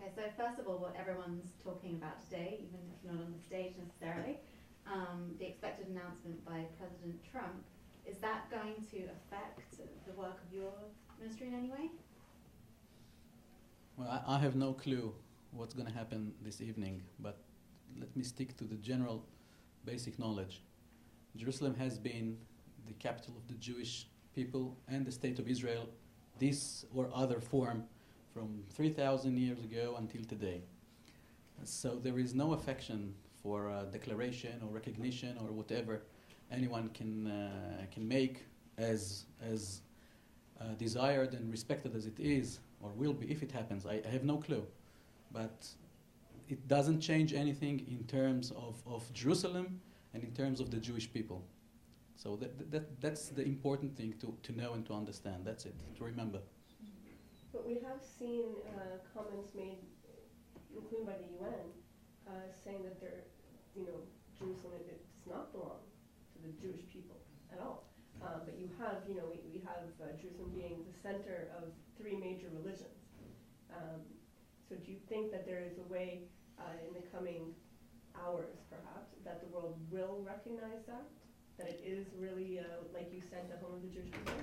Okay, so first of all, what everyone's talking about today, even if not on the stage necessarily, the expected announcement by President Trump, is that going to affect the work of your ministry in any way? Well, I have no clue what's going to happen this evening, but let me stick to the general basic knowledge. Jerusalem has been the capital of the Jewish people and the state of Israel, this or other form, from 3,000 years ago until today. So there is no affection for declaration or recognition or whatever anyone can make as desired and respected as it is or will be if it happens. I have no clue. But it doesn't change anything in terms of Jerusalem and in terms of the Jewish people. So that's the important thing to know and to understand. That's it, to remember. But we have seen comments made, including by the UN, saying that Jerusalem does not belong to the Jewish people at all. But you have, we have Jerusalem being the center of three major religions. So do you think that there is a way in the coming hours, perhaps, that the world will recognize that? That it is really, like you said, the home of the Jewish people?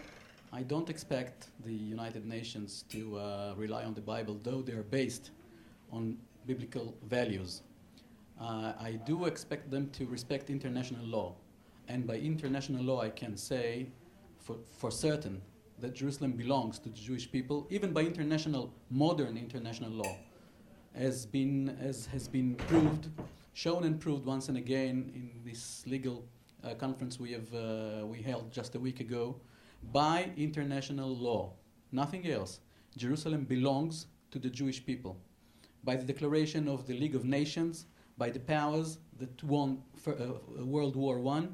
I don't expect the United Nations to rely on the Bible, though they are based on biblical values. I do expect them to respect international law. And by international law, I can say for certain that Jerusalem belongs to the Jewish people, even by modern international law, as has been proved, shown and proved once and again in this legal conference we held just a week ago. By international law, nothing else, Jerusalem belongs to the Jewish people. By the declaration of the League of Nations, by the powers that won World War I,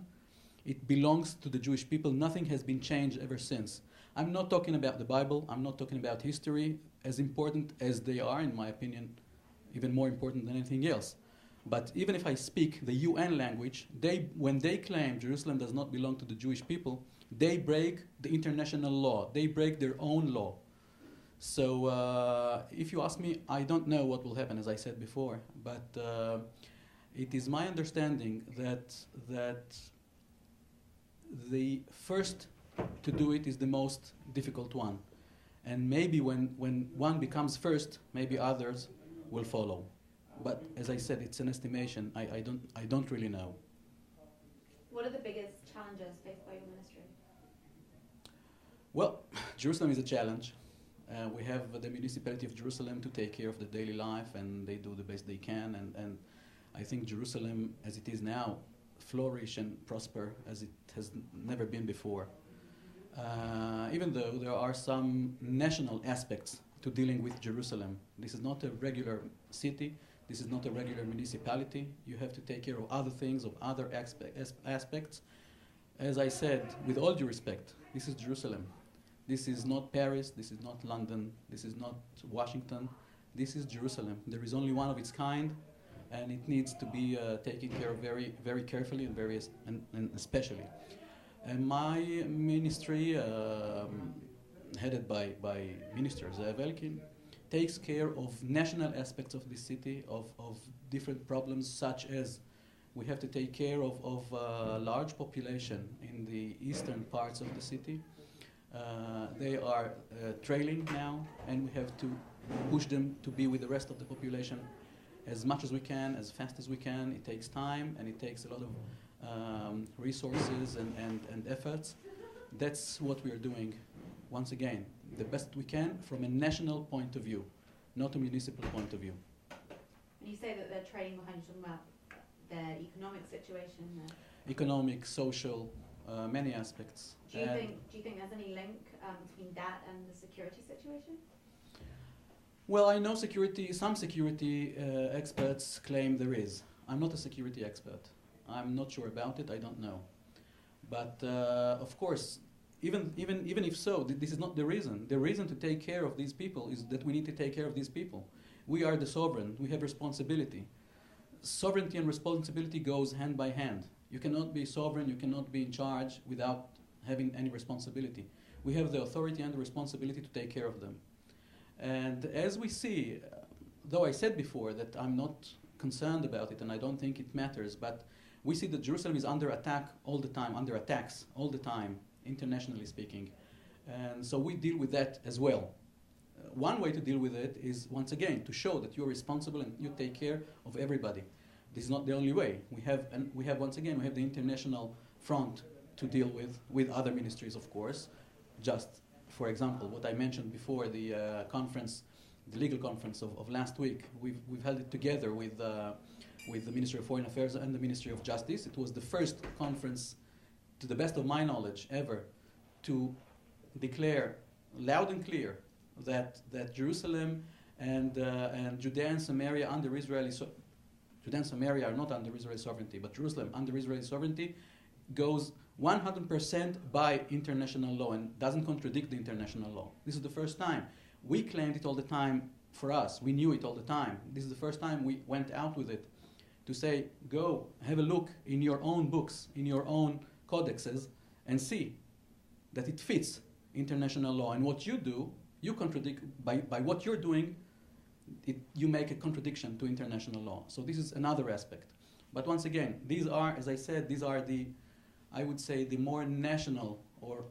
it belongs to the Jewish people. Nothing has been changed ever since. I'm not talking about the Bible. I'm not talking about history, as important as they are, in my opinion, even more important than anything else. But even if I speak the UN language, when they claim Jerusalem does not belong to the Jewish people, they break the international law. They break their own law. So if you ask me, I don't know what will happen, as I said before, but it is my understanding that the first to do it is the most difficult one. And maybe when one becomes first, maybe others will follow. But as I said, it's an estimation. I don't really know. What are the biggest challenges faced by your ministry? Well, Jerusalem is a challenge. We have the municipality of Jerusalem to take care of the daily life, and they do the best they can. And I think Jerusalem, as it is now, flourish and prosper as it has never been before. Even though there are some national aspects to dealing with Jerusalem. This is not a regular city. This is not a regular municipality. You have to take care of other things, of other aspects. As I said, with all due respect, this is Jerusalem. This is not Paris. This is not London. This is not Washington. This is Jerusalem. There is only one of its kind, and it needs to be taken care of very, very carefully and especially. And my ministry, headed by Minister Zev Elkin, takes care of national aspects of the city, of different problems, such as we have to take care of a large population in the eastern parts of the city. They are trailing now, and we have to push them to be with the rest of the population as much as we can, as fast as we can. It takes time, and it takes a lot of resources and efforts. That's what we are doing, once again, the best we can from a national point of view, not a municipal point of view. And you say that they're trailing behind, you talking about their economic situation? Economic, social, many aspects. Do you think there's any link between that and the security situation? Well, I know some security experts claim there is. I'm not a security expert. I'm not sure about it. I don't know. But of course, even if so, this is not the reason. The reason to take care of these people is that we need to take care of these people. We are the sovereign. We have responsibility. Sovereignty and responsibility goes hand by hand. You cannot be sovereign, you cannot be in charge without having any responsibility. We have the authority and the responsibility to take care of them. And as we see, though I said before that I'm not concerned about it and I don't think it matters, but we see that Jerusalem is under attack all the time, under attacks all the time, internationally speaking. And so we deal with that as well. One way to deal with it is, once again, to show that you're responsible and you take care of everybody. This is not the only way. We have once again, we have the international front to deal with other ministries, of course. Just, for example, what I mentioned before, the conference, the legal conference of last week, we've held it together with the Ministry of Foreign Affairs and the Ministry of Justice. It was the first conference, to the best of my knowledge, ever, to declare loud and clear that Jerusalem and Judea and Samaria under Judea and Samaria are not under Israeli sovereignty, but Jerusalem under Israeli sovereignty goes 100% by international law and doesn't contradict the international law. This is the first time. We claimed it all the time for us. We knew it all the time. This is the first time we went out with it to say, go have a look in your own books, in your own codexes, and see that it fits international law. And what you do, you contradict, by what you're doing, you make a contradiction to international law. So this is another aspect. But once again, these are, as I said, these are I would say, the more national or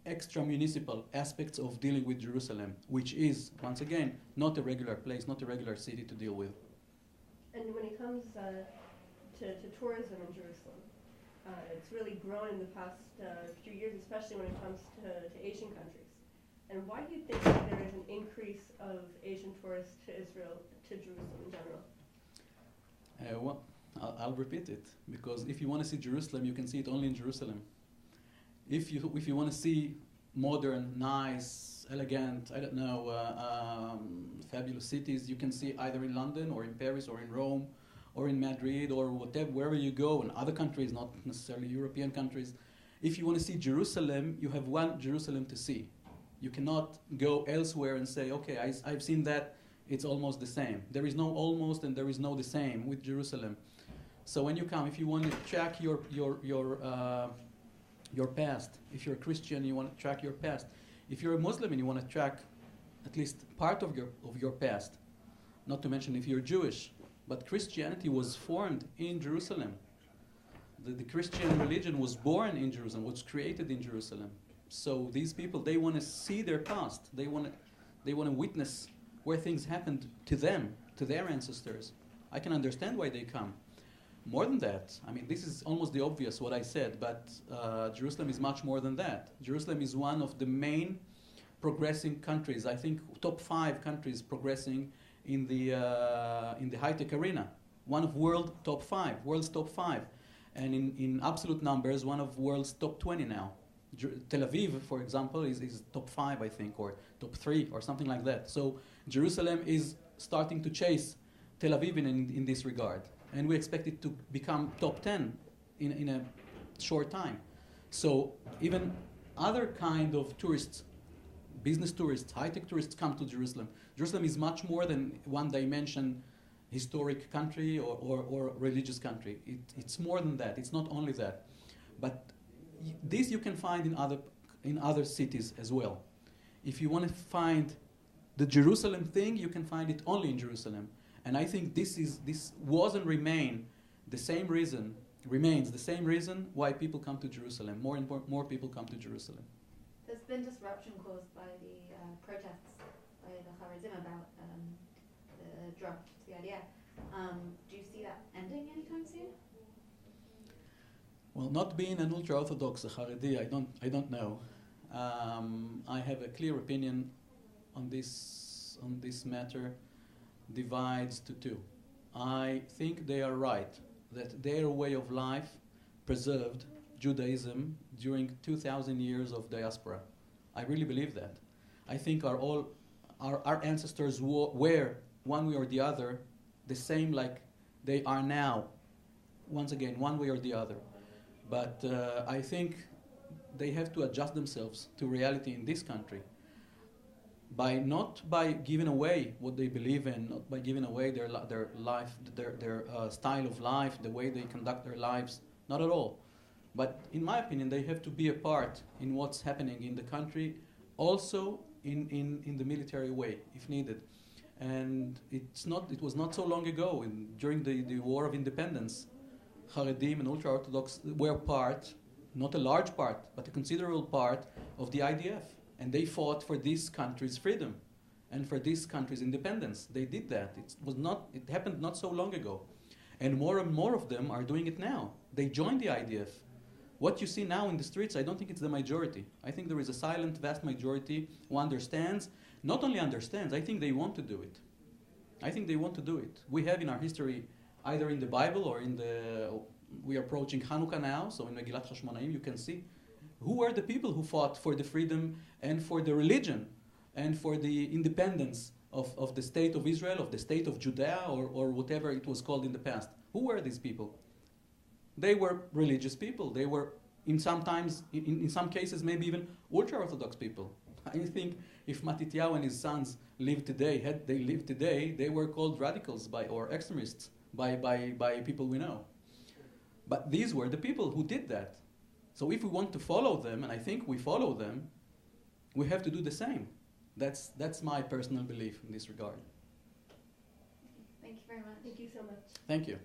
extra-municipal aspects of dealing with Jerusalem, which is, once again, not a regular place, not a regular city to deal with. And when it comes to tourism in Jerusalem, it's really grown in the past few years, especially when it comes to Asian countries. And why do you think that there is an increase of Asian tourists to Israel, to Jerusalem in general? Well, I'll repeat it, because if you want to see Jerusalem, you can see it only in Jerusalem. If you want to see modern, nice, elegant, I don't know, fabulous cities, you can see either in London or in Paris or in Rome or in Madrid or whatever, wherever you go, in other countries, not necessarily European countries. If you want to see Jerusalem, you have one Jerusalem to see. You cannot go elsewhere and say, okay, I've seen that, it's almost the same. There is no almost and there is no the same with Jerusalem. So when you come, if you want to track your past, if you're a Christian, you want to track your past. If you're a Muslim and you want to track at least part of your past, not to mention if you're Jewish, but Christianity was formed in Jerusalem. The Christian religion was born in Jerusalem, was created in Jerusalem. So these people, they want to see their past. They want to witness where things happened to them, to their ancestors. I can understand why they come. More than that, I mean, this is almost the obvious what I said, but Jerusalem is much more than that. Jerusalem is one of the main progressing countries. I think top 5 countries progressing in the high-tech arena. One of world's top 5, and in absolute numbers, one of world's top 20 now. Tel Aviv, for example, is top 5, I think, or top 3, or something like that. So Jerusalem is starting to chase Tel Aviv in this regard. And we expect it to become top 10 in a short time. So even other kind of tourists, business tourists, high-tech tourists come to Jerusalem. Jerusalem is much more than one-dimension historic country or religious country. It's more than that. It's not only that. But this you can find in other cities as well. If you want to find the Jerusalem thing, you can find it only in Jerusalem. And I think this was and remains the same reason why people come to Jerusalem. More people come to Jerusalem. There's been disruption caused by the protests by the Haredim about the draft, the idea. Do you see that ending anytime soon? Well, not being an ultra-Orthodox Haredi, I don't know. I have a clear opinion on this matter. Divides to 2. I think they are right that their way of life preserved Judaism during 2,000 years of diaspora. I really believe that. I think our ancestors were, one way or the other, the same like they are now. Once again, one way or the other. But I think they have to adjust themselves to reality in this country. Not by giving away what they believe in, not by giving away their life, their style of life, the way they conduct their lives, not at all. But in my opinion, they have to be a part in what's happening in the country, also in the military way, if needed. And it was not so long ago, during the War of Independence, Haredim and ultra-Orthodox were part, not a large part, but a considerable part of the IDF. And they fought for this country's freedom and for this country's independence. They did that. It happened not so long ago. And more of them are doing it now. They joined the IDF. What you see now in the streets, I don't think it's the majority. I think there is a silent, vast majority who understands, not only understands, I think they want to do it. I think they want to do it. We have in our history, either in the Bible or we are approaching Hanukkah now, so in Megillat Hashmonaim you can see who were the people who fought for the freedom and for the religion and for the independence of the state of Israel, of the state of Judea, or whatever it was called in the past. Who were these people? They were religious people. They were, in some cases, maybe even ultra-Orthodox people. I think if Matityahu and his sons lived today, had they lived today, they were called radicals or extremists by people we know. But these were the people who did that. So if we want to follow them, and I think we follow them, we have to do the same. That's my personal belief in this regard. Thank you very much. Thank you so much. Thank you.